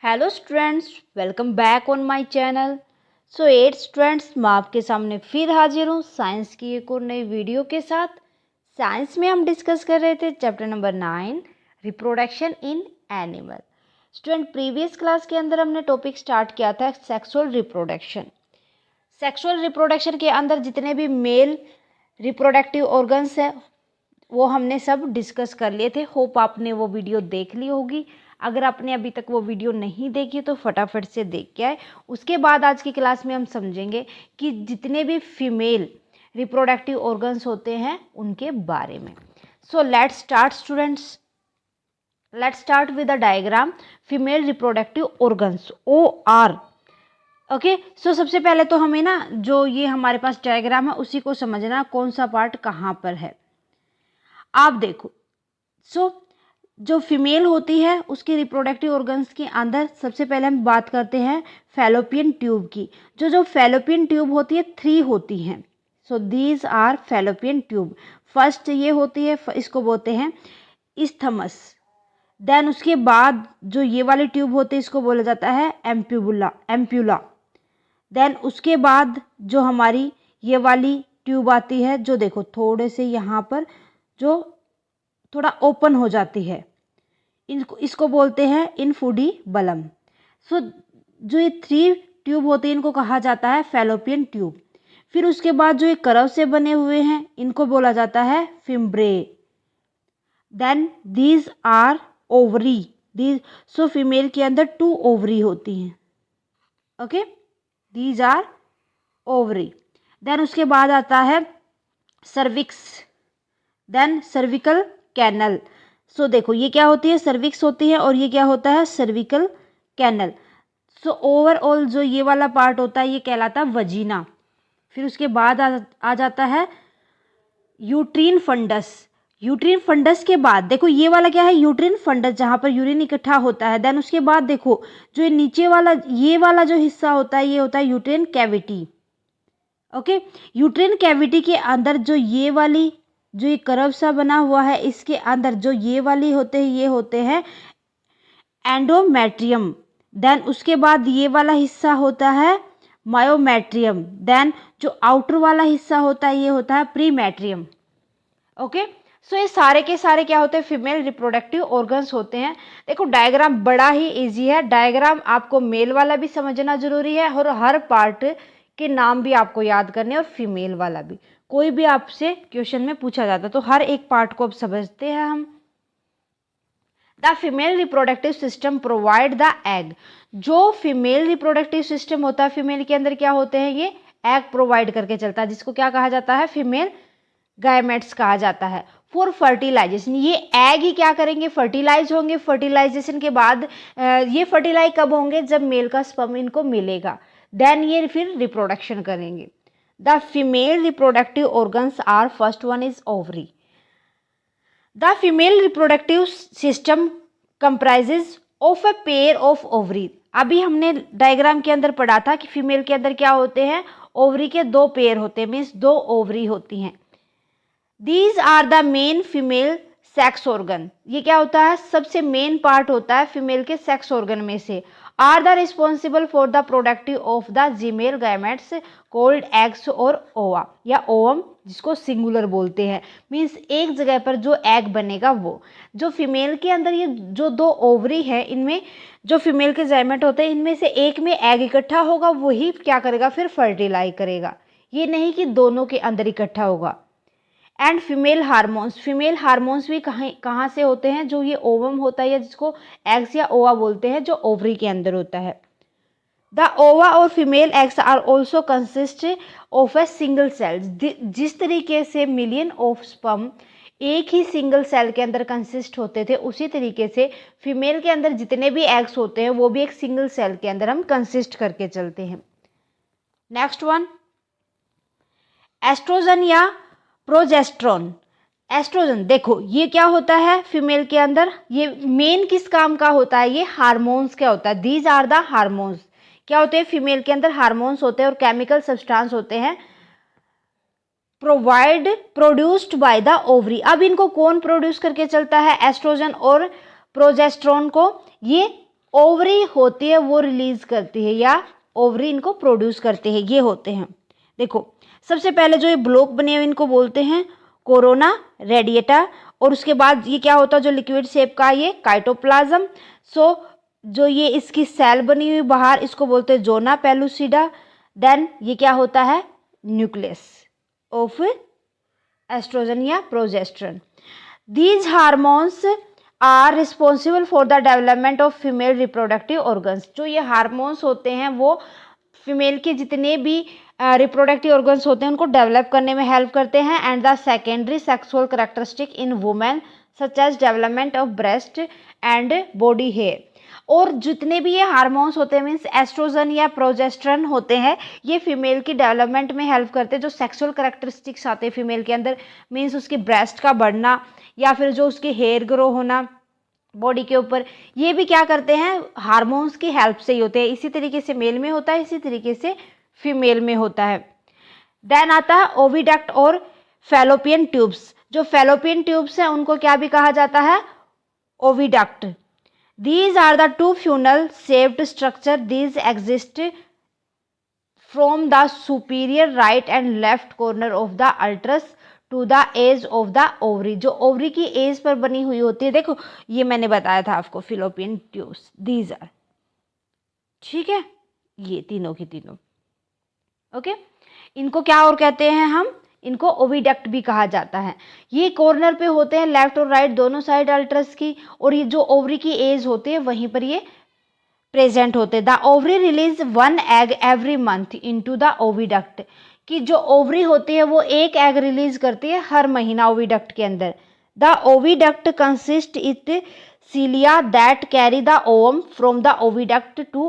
Hello students, welcome back on my channel. So 8 students, मैं आपके सामने फिर हाजिर हूँ साइंस की एक और नई वीडियो के साथ। साइंस में हम डिस्कस कर रहे थे chapter number 9, reproduction in animal. Student, previous class के अंदर हमने टॉपिक स्टार्ट किया था सेक्सुअल रिप्रोडक्शन। सेक्सुअल रिप्रोडक्शन के अंदर जितने भी मेल रिप्रोडक्टिव ऑर्गन्स हैं वो हमने सब डिस्कस कर लिए थे। होप आपने वो वीडियो देख ली होगी। अगर आपने अभी तक वो वीडियो नहीं देखी तो फटाफट से देख के आए। उसके बाद आज की क्लास में हम समझेंगे कि जितने भी फीमेल रिप्रोडक्टिव ऑर्गन्स होते हैं उनके बारे में। So let's start students. Let's start with the diagram female reproductive organs OR। Okay, so सबसे पहले तो हमें ना जो ये हमारे पास डायग्राम है उसी को समझना कौन सा पार्ट कहाँ पर है। आप देखो, जो फीमेल होती है उसके रिप्रोडक्टिव ऑर्गन्स के अंदर सबसे पहले हम बात करते हैं फैलोपियन ट्यूब की। जो फैलोपियन ट्यूब होती है 3 होती हैं। So these are fallopian tube. First ये होती है, इसको बोलते हैं इस्थमस। देन उसके बाद जो ये वाली ट्यूब होती है इसको बोला जाता है एम्प्यूला। देन उसके बाद जो हमारी ये वाली ट्यूब आती है, जो देखो थोड़े से यहाँ पर जो थोड़ा ओपन हो जाती है, इसको बोलते हैं इनफुडीबलम। सो जो ये 3 ट्यूब होते हैं इनको कहा जाता है फैलोपियन ट्यूब। फिर उसके बाद जो ये कर्व से बने हुए हैं इनको बोला जाता है fimbriae. Then these are ovary. So female के अंदर 2 ओवरी होती हैं। Okay, these are ovary. Then उसके बाद आता है cervix, then cervical canal. So देखो ये क्या होती है, सर्विक्स होती है, और ये क्या होता है, सर्विकल कैनल। सो ओवरऑल जो ये वाला पार्ट होता है ये कहलाता है वजीना। फिर उसके बाद आ जाता है यूट्रीन फंडस। यूट्रीन फंडस के बाद देखो ये वाला क्या है, यूट्रीन फंडस, जहाँ पर यूरिन इकट्ठा होता है। देन उसके बाद देखो जो ये नीचे वाला ये वाला जो हिस्सा होता है ये होता है uterine cavity. Okay, uterine cavity के अंदर जो ये वाली जो ये कर्व सा बना हुआ है इसके अंदर जो ये वाली होते हैं ये होते हैं एंडोमेट्रियम। देन उसके बाद ये वाला हिस्सा होता है मायोमेट्रियम। देन जो आउटर वाला हिस्सा होता है ये होता है प्रीमेट्रियम। ओके, सो ये सारे के सारे क्या होते हैं, फीमेल रिप्रोडक्टिव ऑर्गन्स होते हैं। देखो डायग्राम बड़ा ही इजी है। डायग्राम आपको मेल वाला भी समझना जरूरी है और हर पार्ट के नाम भी आपको याद करने और फीमेल वाला भी। कोई भी आपसे क्वेश्चन में पूछा जाता तो हर एक पार्ट को अब समझते हैं हम। The female reproductive system provide the egg. जो फीमेल रिप्रोडक्टिव सिस्टम होता है फीमेल के अंदर क्या होते हैं, ये एग प्रोवाइड करके चलता है, जिसको क्या कहा जाता है, फीमेल गायमेट्स कहा जाता है। फॉर फर्टिलाइजेशन, ये एग ही क्या करेंगे, फर्टिलाइज होंगे। फर्टिलाइजेशन के बाद ये फर्टिलाइज कब होंगे, जब मेल का स्पर्म इनको मिलेगा। देन ये फिर रिप्रोडक्शन करेंगे। The female reproductive organs are, first one is ovary. The female reproductive system comprises of a pair of ovary. अभी हमने डायग्राम के अंदर पढ़ा था कि फीमेल के अंदर क्या होते हैं, ओवरी के 2 पेयर होते हैं, मीन्स 2 ओवरी होती हैं। These are the main female sex organ. ये क्या होता है, सबसे मेन पार्ट होता है फीमेल के सेक्स ऑर्गन में से। Are the responsible for the productive of the female gametes called eggs और ओवा या ओवम, जिसको सिंगुलर बोलते हैं। मीन्स एक जगह पर जो एग बनेगा वो। जो फीमेल के अंदर ये जो 2 ओवरी है इनमें जो फीमेल के गैमेट होते हैं इनमें से एक में एग इकट्ठा होगा, वही क्या करेगा फिर फर्टिलाइज करेगा। ये नहीं कि दोनों के अंदर इकट्ठा होगा। एंड फीमेल हार्मोन्स भी कहाँ से होते हैं, जो ये ओवम होता है या जिसको एग्स या ओवा बोलते हैं, जो ओवरी के अंदर होता है। द ओवा और female eggs are also consist of a single cell. जिस तरीके से मिलियन ऑफ स्पर्म एक ही सिंगल सेल के अंदर कंसिस्ट होते थे, उसी तरीके से फीमेल के अंदर जितने भी एग्स होते हैं वो भी एक सिंगल सेल के अंदर हम कंसिस्ट करके चलते हैं। नेक्स्ट वन, एस्ट्रोजन या प्रोजेस्ट्रॉन। एस्ट्रोजन देखो ये क्या होता है फीमेल के अंदर, ये मेन किस काम का होता है, ये हार्मोन्स का होता है। These are the hormones. क्या होते हैं फीमेल के अंदर, हार्मोन्स होते हैं और केमिकल सब्सटेंस होते हैं प्रोड्यूस्ड बाय द ओवरी। अब इनको कौन प्रोड्यूस करके चलता है, एस्ट्रोजन और प्रोजेस्ट्रॉन को, ये ओवरी होती है वो रिलीज करती है या ओवरी इनको प्रोड्यूस करते हैं, ये होते हैं। देखो सबसे पहले जो ये ब्लॉक बने हुए इनको बोलते हैं कोरोना रेडिएटा, और उसके बाद ये क्या होता है जो लिक्विड शेप का ये काइटोप्लाज्म। सो जो ये इसकी सेल बनी हुई बाहर इसको बोलते हैं जोना पेलुसिडा। देन ये क्या होता है न्यूक्लियस ऑफ एस्ट्रोजन या progesterone. These hormones are responsible for the development of female reproductive organs. जो ये हार्मोन्स होते हैं वो फीमेल के जितने भी रिप्रोडक्टिव ऑर्गन्स होते हैं उनको डेवलप करने में हेल्प करते हैं। And the secondary sexual characteristic in women such as development of breast and body hair. और जितने भी ये हार्मोन्स होते हैं मीन्स एस्ट्रोजन या प्रोजेस्टेरोन होते हैं, ये फीमेल की डेवलपमेंट में हेल्प करते हैं। जो सेक्सुअल कैरेक्टरिस्टिक्स आते हैं फीमेल के अंदर मीन्स उसकी ब्रेस्ट का बढ़ना या फिर जो उसके हेयर ग्रो होना बॉडी के ऊपर, ये भी क्या करते हैं हार्मोन्स की हेल्प से ही होते हैं। इसी तरीके से मेल में होता है, इसी तरीके से फीमेल में होता है। देन आता है ओविडक्ट और फैलोपियन ट्यूब्स। जो फैलोपियन ट्यूब्स हैं उनको क्या भी कहा जाता है oviduct. These are the two funnel shaped structure. These exist from the superior right and left corner of the uterus to the edge of the ovary. जो ओवरी की एज पर बनी हुई होती है, देखो ये मैंने बताया था आपको फिलोपियन ट्यूब्स, दीज आर, ठीक है, ये तीनों की तीनों। ओके इनको क्या और कहते हैं हम, इनको ओविडक्ट भी कहा जाता है। ये कॉर्नर पे होते हैं लेफ्ट और राइट दोनों साइड अल्ट्रस की, और ये जो ओवरी की एज होती है वहीं पर ये प्रेजेंट होते हैं। The ovary release 1 egg every month into the oviduct. कि जो ओवरी होती है वो एक एग रिलीज करती है हर महीना ओविडक्ट के अंदर। The oviduct consist it cilia that carry the ovum from the oviduct to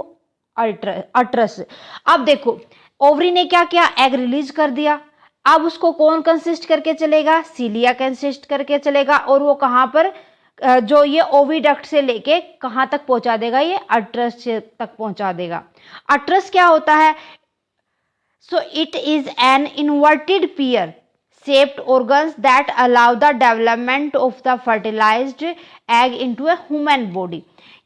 uterus. अब देखो ओवरी ने क्या किया, एग रिलीज कर दिया, अब उसको कौन कंसिस्ट करके चलेगा, सीलिया कंसिस्ट करके चलेगा, और वो कहाँ पर जो ये ओविडक्ट से लेके कहाँ तक पहुंचा देगा, ये अट्रस तक पहुंचा देगा। अट्रस क्या होता है, so it is an inverted pear shaped organs that allow the development of the fertilized egg into a human body।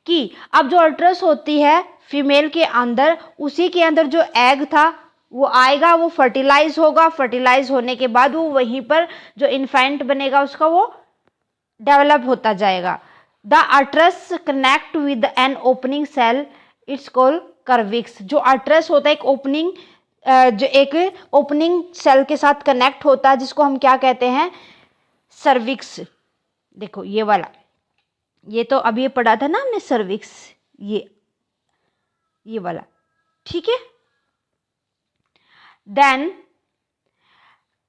कि अब जो अल्ट्रस होती है फीमेल के अंदर, उसी के अंदर जो एग था वो आएगा, वो फर्टिलाइज होगा, फर्टिलाइज होने के बाद वो वहीं पर जो इन्फेंट बनेगा उसका वो डेवलप होता जाएगा। The uterus connect with an opening cell, it's called cervix. जो अट्रस होता है एक ओपनिंग, जो एक ओपनिंग सेल के साथ कनेक्ट होता है जिसको हम क्या कहते हैं, सर्विक्स। देखो ये वाला, ये तो अभी ये पढ़ा था ना हमने सर्विक्स, ये वाला, ठीक है। देन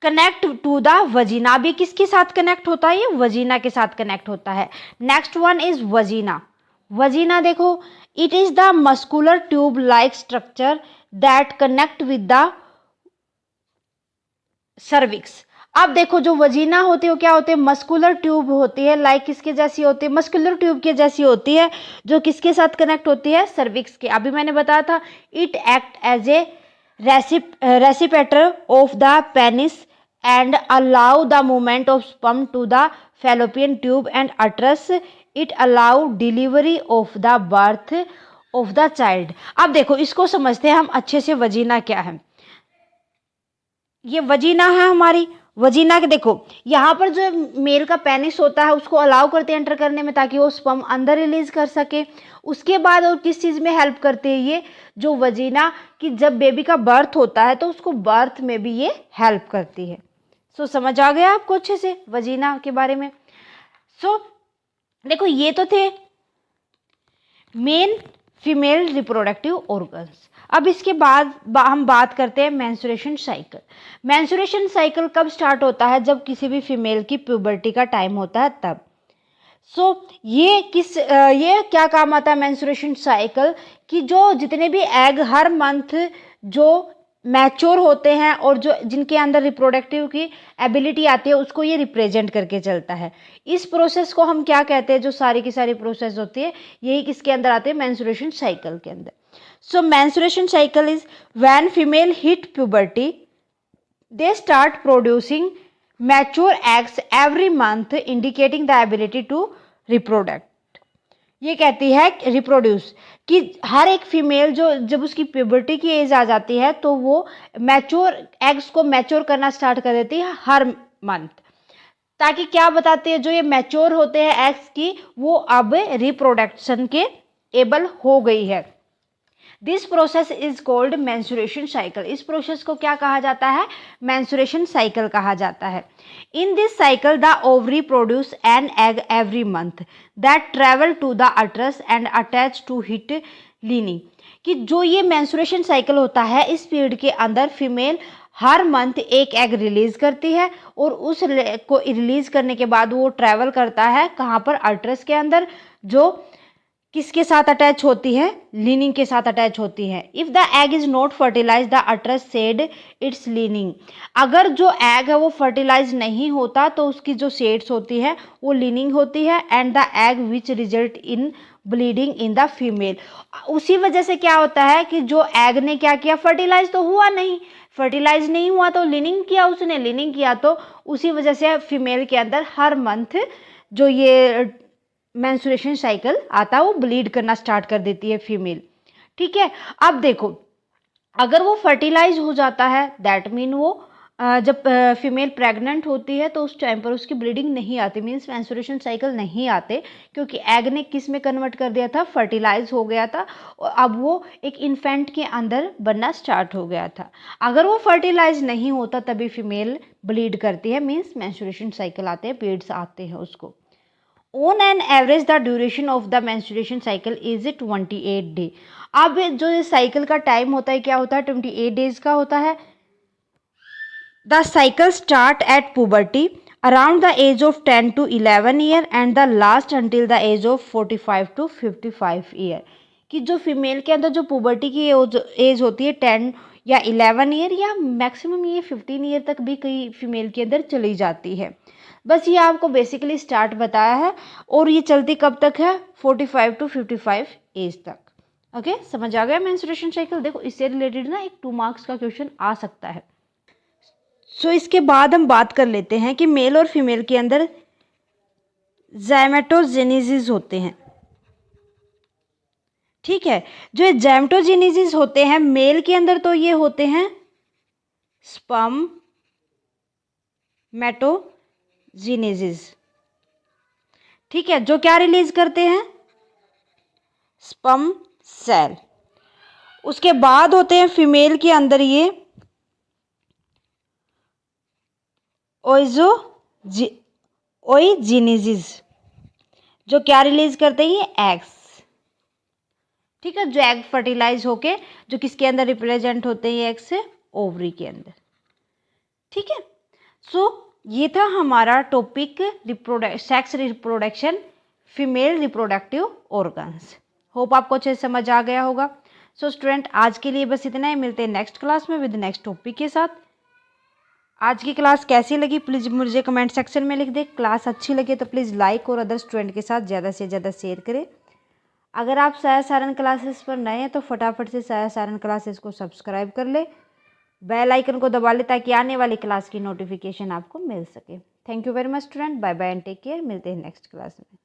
कनेक्ट टू द वजीना, भी किसके साथ कनेक्ट होता है, ये वजीना के साथ कनेक्ट होता है। Next one is vagina. Vagina देखो, it is the muscular tube like structure that connect with the cervix. अब देखो जो वजीना होती है वो क्या होती है, मस्कुलर ट्यूब होती है, लाइक किसके जैसी होती है, मस्कुलर ट्यूब के जैसी होती है, जो किसके साथ कनेक्ट होती है, सर्विक्स के। अभी मैंने बताया था it act as a receptor of the penis and allow the movement of sperm to the fallopian tube and uterus. It allow delivery of the birth of the child. अब देखो इसको समझते हैं हम अच्छे से, वजीना क्या है। ये वजीना है हमारी, वजीना के देखो यहाँ पर जो मेल का पेनिस होता है उसको अलाउ करते हैं एंटर करने में ताकि वो स्पर्म अंदर रिलीज कर सके। उसके बाद और किस चीज़ में हेल्प करते हैं ये जो वजीना, कि जब बेबी का बर्थ होता है तो उसको बर्थ में भी ये हेल्प करती है। सो समझ आ गया आपको अच्छे से वजीना के बारे में। सो देखो ये तो थे मेन फीमेल रिप्रोडक्टिव ऑर्गन्स। अब इसके बाद हम बात करते हैं मेंस्ट्रुएशन साइकिल। मेंस्ट्रुएशन साइकिल कब स्टार्ट होता है, जब किसी भी फीमेल की प्यूबर्टी का टाइम होता है तब। ये क्या काम आता है मेंस्ट्रुएशन साइकिल, कि जो जितने भी एग हर मंथ जो मैच्योर होते हैं और जो जिनके अंदर रिप्रोडक्टिव की एबिलिटी आती है उसको ये रिप्रेजेंट करके चलता है। इस प्रोसेस को हम क्या कहते हैं, जो सारी की सारी प्रोसेस होती है यही किसके अंदर आते हैं, मेंस्ट्रुएशन साइकिल के अंदर। So menstruation cycle is when female hit puberty they start producing mature eggs every month indicating the ability to reproduce. ये कहती है रिप्रोड्यूस, कि हर एक फीमेल जो जब उसकी प्यूबर्टी की एज आ जाती है तो वो मैच्योर एग्स को मैच्योर करना स्टार्ट कर देती है हर मंथ। ताकि क्या बताते हैं, जो ये मैच्योर होते हैं एग्स की, वो अब रिप्रोडक्शन के एबल हो गई है। This process is called menstruation cycle. इस प्रोसेस को क्या कहा जाता है, मेंस्ट्रुएशन साइकिल कहा जाता है। In this cycle the ovary produce an egg every month that travel to the uterus and attach to its lining. कि जो ये मेंस्ट्रुएशन साइकिल होता है, इस पीरियड के अंदर फीमेल हर मंथ एक एग रिलीज करती है और उस को रिलीज करने के बाद वो ट्रैवल करता है कहाँ पर, अल्ट्रस के अंदर, जो किसके साथ अटैच होती है, लीनिंग के साथ अटैच होती है। If the egg is not fertilize the uterus shed its lining. अगर जो एग है वो फर्टिलाइज नहीं होता तो उसकी जो सेड्स होती है वो लीनिंग होती है, and the egg which result in bleeding in the female. उसी वजह से क्या होता है कि जो एग ने क्या किया, फर्टिलाइज तो हुआ नहीं, फर्टिलाइज नहीं हुआ तो लीनिंग किया, उसने लीनिंग किया तो उसी वजह से फीमेल के अंदर हर मंथ जो ये मेंस्ट्रुएशन साइकिल आता है वो ब्लीड करना स्टार्ट कर देती है फीमेल। ठीक है, अब देखो, अगर वो फर्टिलाइज हो जाता है दैट मीन वो जब फीमेल प्रेग्नेंट होती है तो उस टाइम पर उसकी ब्लीडिंग नहीं आती, मीन्स मेंस्ट्रुएशन साइकिल नहीं आते, क्योंकि एग ने किस में कन्वर्ट कर दिया था, फर्टिलाइज हो गया था और अब वो एक इन्फेंट के अंदर बनना स्टार्ट हो गया था। अगर वो फर्टिलाइज नहीं होता तभी फीमेल ब्लीड करती है, मीन्स मेंस्ट्रुएशन साइकिल आते हैं, पीरियड्स आते हैं उसको। On an average the duration of the menstruation cycle is 28 day। अब जो ये साइकिल का टाइम होता है क्या होता है, 28 डेज का होता है। The cycle start at puberty around the age of 10 to 11 year and the last until the age of 45 to 55 year. कि जो फीमेल के अंदर जो पुबर्टी की एज होती है 10 या 11 ईयर या मैक्सिमम ये 15 ईयर तक भी कई फीमेल के अंदर चली जाती है। बस ये आपको बेसिकली स्टार्ट बताया है और ये चलती कब तक है, 45 to 55 एज तक। ओके, समझ आ गया मेंस्ट्रुएशन साइकिल। देखो इससे रिलेटेड ना एक 2 मार्क्स का क्वेश्चन आ सकता है। सो इसके बाद हम बात कर लेते हैं कि मेल और फीमेल के अंदर ज़ैमेटोजेनेसिस होते हैं। ठीक है, जो ज़ैमेटोजेनेसिस होते हैं मेल के अंदर तो ये होते हैं स्पर्मेटोजेनेसिस। ठीक है, जो क्या रिलीज करते हैं, स्पर्म सेल। उसके बाद होते हैं फीमेल के अंदर ये ओइजीनेसिस, जो क्या रिलीज करते हैं, ये एग्स। ठीक है, जो एग फर्टिलाइज होके जो किसके अंदर रिप्रेजेंट होते हैं, एग से ओवरी के अंदर। ठीक है, सो ये था हमारा topic sex reproduction, female reproductive organs. Hope आपको अच्छे से समझ आ गया होगा। सो स्टूडेंट, आज के लिए बस इतना ही, मिलते हैं नेक्स्ट क्लास में विद नेक्स्ट टॉपिक के साथ। आज की क्लास कैसी लगी प्लीज़ मुझे कमेंट सेक्शन में लिख दे। क्लास अच्छी लगे तो प्लीज़ लाइक और अदर स्टूडेंट के साथ ज़्यादा से ज़्यादा शेयर करें। अगर आप साया सारन क्लासेस पर नए हैं तो फटाफट से साया सारन क्लासेस को सब्सक्राइब कर ले, बेल आइकन को दबा ले ताकि आने वाली क्लास की नोटिफिकेशन आपको मिल सके। Thank you very much student, bye bye and take care. मिलते हैं नेक्स्ट क्लास में।